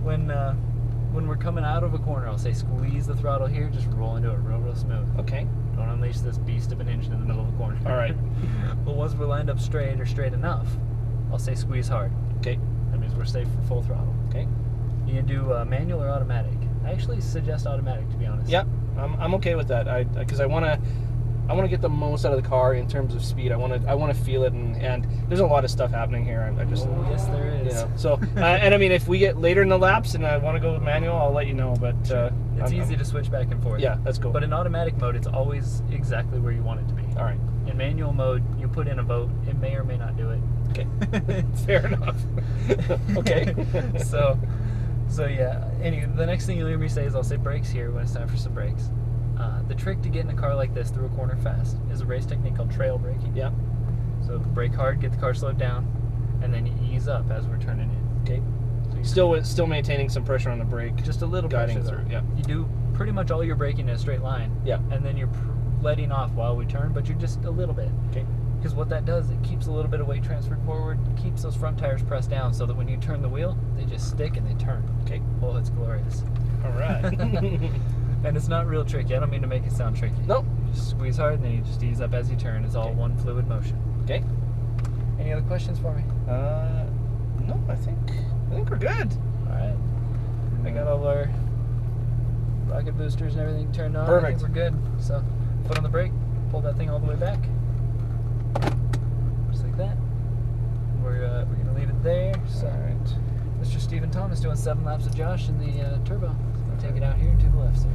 when we're coming out of a corner, I'll say squeeze the throttle here, just roll into it real smooth. Okay. Don't unleash this beast of an engine in the middle of the corner. All right. But once we're lined up straight or straight enough, I'll say squeeze hard. Okay. That means we're safe for full throttle. Okay. You can do manual or automatic. I actually suggest automatic, to be honest. Yeah, I'm okay with that. Because I want to get the most out of the car in terms of speed. I want to feel it, and there's a lot of stuff happening here. I just yes, there is. You know, so and I mean, if we get later in the laps and I want to go with manual, I'll let you know. But it's easy to switch back and forth. Yeah, that's cool. But in automatic mode, it's always exactly where you want it to be. All right. In manual mode, you put in a vote. It may or may not do it. Okay. Fair enough. Okay. So yeah. Anyway, the next thing you'll hear me say is I'll say brakes here when it's time for some brakes. The trick to getting a car like this through a corner fast is a race technique called trail braking. Yeah. So brake hard, get the car slowed down, and then you ease up as we're turning in. Okay. So still maintaining some pressure on the brake. Just a little guiding pressure through. though. Yeah. You do pretty much all your braking in a straight line. Yeah. And then you're letting off while we turn, but you're just a little bit. Okay. Because what that does, it keeps a little bit of weight transferred forward, keeps those front tires pressed down so that when you turn the wheel, they just stick and they turn. Okay. Oh, it's glorious. All right. And it's not real tricky. I don't mean to make it sound tricky. Nope. You just squeeze hard and then you just ease up as you turn. It's all one fluid motion. Okay. Any other questions for me? No, I think we're good. All right. I got all our rocket boosters and everything turned on. Perfect. I think we're good. So, foot on the brake, pull that thing all the way back. Just like that. We're going to leave it there. So, All right. Mr. Stephen Thomas doing 7 laps of Josh in the turbo. Take it out here to the left, sir.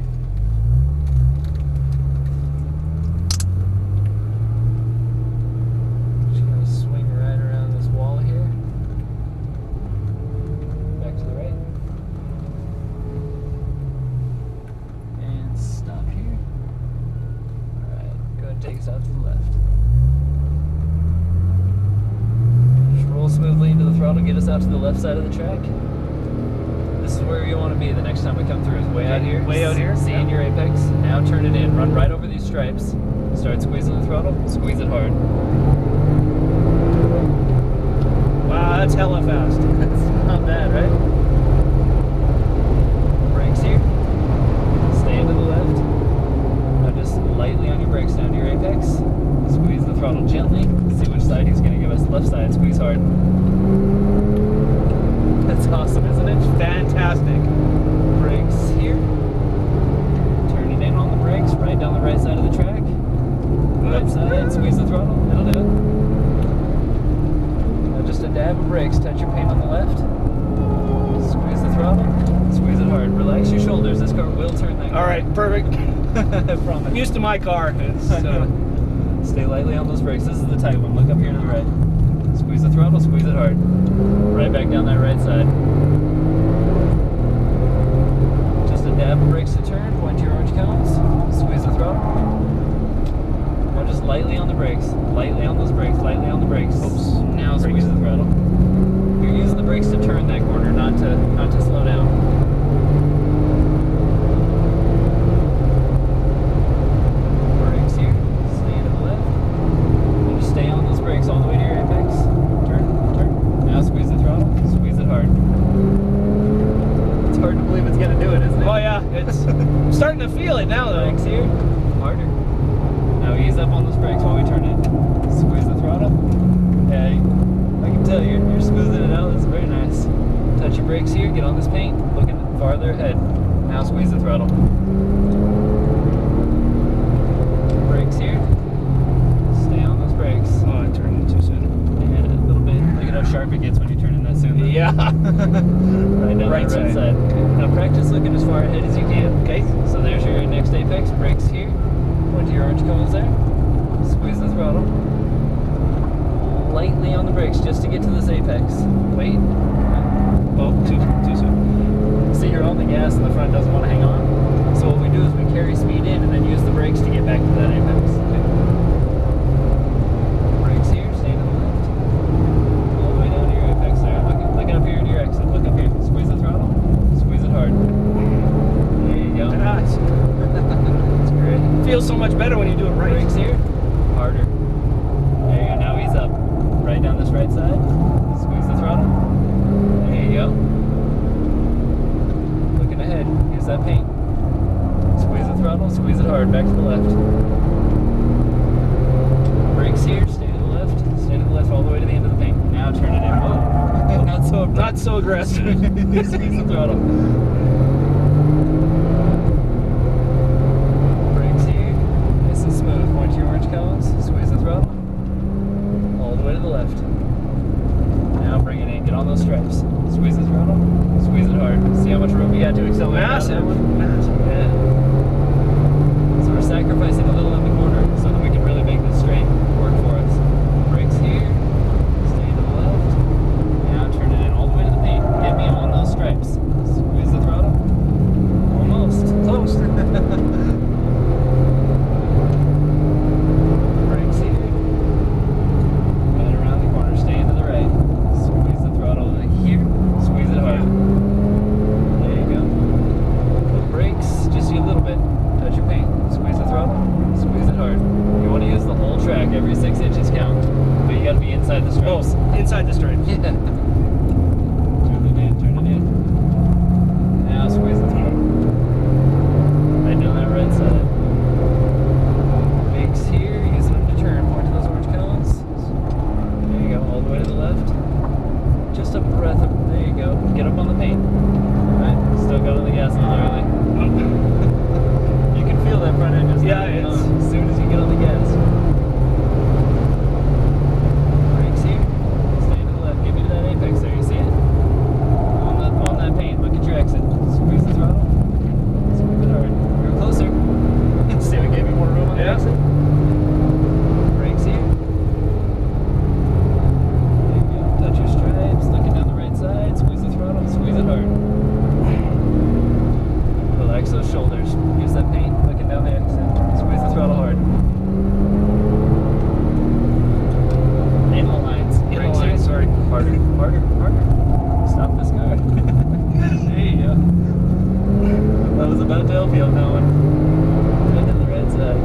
Just going to swing right around this wall here. Back to the right. And stop here. Alright, go ahead and take us out to the left. Just roll smoothly into the throttle, get us out to the left side of the track. This is where you want to be the next time we come through, is way out here. Way out here? Seeing your apex. Now turn it in. Run right over these stripes. Start squeezing the throttle. Squeeze it hard. Wow, that's hella fast. That's not bad, right? Brakes here. Stay into the left. Now just lightly on your brakes down to your apex. Squeeze the throttle gently. See which side he's going to give us. Left side. Squeeze hard. That's awesome, isn't it? Fantastic. Brakes here. Turn it in on the brakes, right down the right side of the track. Left side, squeeze the throttle, that'll do it. Now just a dab of brakes, touch your paint on the left. Squeeze the throttle, squeeze it hard. Relax your shoulders, this car will turn that car. All right, perfect. I promise. I'm used to my car. It's, Stay lightly on those brakes. This is the tight one. Look up here to the right. Squeeze the throttle, squeeze it hard. Right back down that right side. Just a dab of brakes to turn, point to your orange cones, squeeze the throttle. Now just lightly on the brakes, lightly on those brakes, lightly on the brakes. Oops. Now squeeze the throttle. You're using the brakes to turn that corner, not to slow down. Brakes here, stay to the left. And just stay on those brakes all the way to your apex. Turn. Now squeeze the throttle, squeeze it hard. It's hard to believe it's gonna do it, isn't it? Oh yeah, it's I'm starting to feel it now though. Brakes here, harder. Now ease up on those brakes while we turn it. Squeeze the throttle. Yeah, I can tell you're smoothing it out. That's very nice. Touch your brakes here, get on this paint, looking farther ahead. Now squeeze the throttle. Brakes here. Stay on those brakes. Oh, I turned it too soon. And a little bit. Look at how sharp it gets when you turn in that soon. Yeah. Right down Right that right side. side. Now practice looking as far ahead as you can. Okay. So there's your next apex. Brakes here. Point to your orange cones there. Squeeze the throttle. Lightly on the brakes just to get to this apex. Wait. Oh, too soon. See, you're on the gas and the front doesn't want to hang on. So what we do is we carry speed in and then use the brakes to get back to that apex. Okay. Brakes here, stay to the left. All the way down to your apex there. Look up here to your exit. Look up here. Squeeze the throttle. Squeeze it hard. There you go. Nice. That's great. Feels so much better when you do it right. Brakes here. Harder. There you go. Now ease up. Right down this right side. Squeeze the throttle. There you go. that paint. Squeeze the throttle, squeeze it hard, back to the left. Brakes here, stay to the left all the way to the end of the paint. Now turn it in. Whoa. Not so aggressive. Squeeze the throttle. Brakes here, nice and smooth. Point to your orange cones, squeeze the throttle. All the way to the left. Now bring it in, get on those stripes. Squeeze the throttle, squeeze it hard. See how much room you got to accelerate? Massive. Yeah. So we're sacrificing a little in the corner so that we can really make this straight work for us. Brakes here, stay to the left. Now turn it in all the way to the paint. Get me on those stripes. Squeeze the throttle. Almost. Close. Brakes here. Right around the corner, stay into the right. Squeeze the throttle here. Squeeze it hard. There you go. Put brakes, just a little bit. Touch your paint. Squeeze the throttle. Squeeze it hard. You want to use the whole track. Every 6 inches count. But you got to be inside the stripes. Oh, inside the stripes. Yeah. Turn it in. Turn it in. Now squeeze the throttle. Right down that right side. Brakes here. Using them to turn. Point to those orange cones. There you go. All the way to the left. Just a breath of. There you go. Get up on the paint. Alright. Still got on the gas a little early. You can feel that front end just Yeah, as it's soon as you get on the gas. Brakes here. Stay to the left. Get me to that apex there. You see it? On that paint. Look at your exit. Squeeze the throttle. Squeeze it hard. You're closer. See, we gave you more room on the exit. Brakes here. There you go. Touch your stripes. Looking down the right side. Squeeze the throttle. Squeeze it hard. Relax those shoulders. Use that paint. Looking down the exit. Squeeze the throttle hard. In the lines. In the Brakes lines, here. sorry. Harder. Harder. Harder. Stop this car. There you go. I was about to help you on that one. Right down the right side.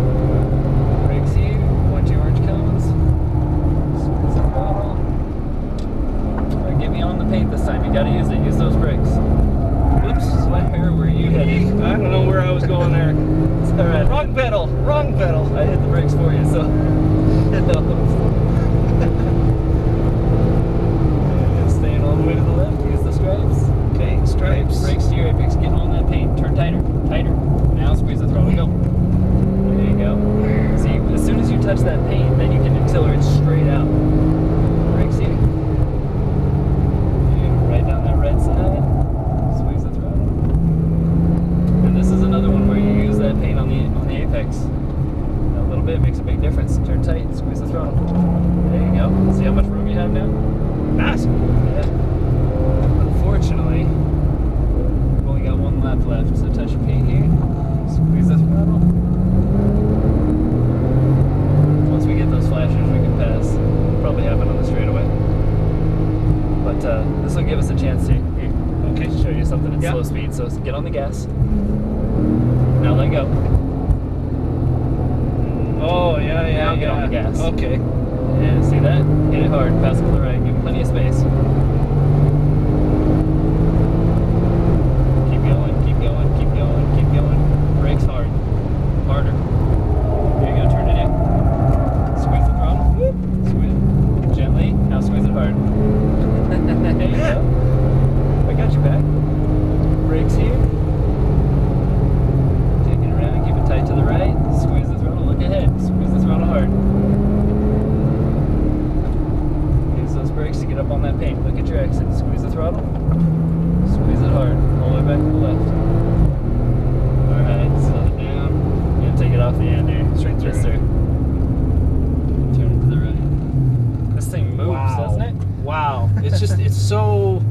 Brakes here. Point your orange cones. Squeeze the throttle. Alright, get me on the paint this time. You gotta use it. Use those brakes. Oops, where were you headed? I don't know where I was going there. It's alright. Wrong pedal. Wrong pedal. I hit the brakes for you, so it helps. And staying all the way to the left. Use the stripes. Okay, stripes. Brakes to your apex. Get on that paint. Turn tighter. Tighter. Now squeeze the throttle. Go. There you go. See, as soon as you touch that paint, then you can accelerate straight out. Brakes here. Right down that right side. Squeeze the throttle. And this is another one where you use that paint on the apex. A little bit makes a big difference. Turn tight. Squeeze the throttle. There you go. See how much room you have now? Massive. Yeah. Unfortunately, we've only got one lap left, so touch your paint here. Squeeze the throttle. Once we get those flashers, we can pass. Probably happen on the straightaway. But this will give us a chance to show you something at slow speed. So get on the gas. Now let go. Oh, yeah. Now get on the gas. Okay. Yeah, see that? Hit it hard. Pass it to the right. Give it plenty of space. Keep going, keep going, keep going, keep going. Brakes hard. Harder. There you go. Turn it in. Squeeze the throttle. Squeeze. Gently. Now squeeze it hard. There you go. I got your back. Brakes here. Take it around. Keep it tight to the right. Squeeze the throttle. Look ahead. Squeeze the throttle hard. Use those brakes to get up on that paint. Look at your exit. Squeeze the throttle. Squeeze it hard. All the way back to the left. Alright, slow it down. You're gonna take it off the end here. Straight through. Yes, sir. Turn it to the right. This thing moves, doesn't it? Wow. It's so.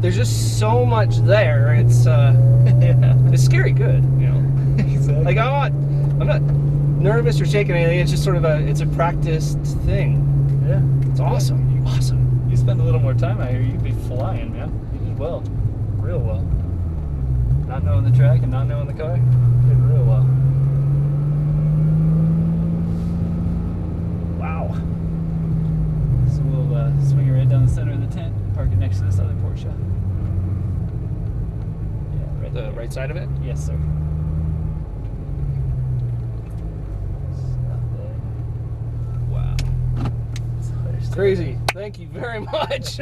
There's just so much there. It's it's scary good, you know. Exactly. Like I'm not nervous or shaking anything. It's just sort of a practiced thing. Yeah. It's awesome. Awesome. You spend a little more time out here, you'd be flying, man. You did well. Real well. Not knowing the track and not knowing the car, did real well. Wow. So we'll swing it right down the center of the tent, park it next to this other Porsche. Yeah, right The right side of it? Yes, sir. Wow. So there's Crazy. Thank you very much.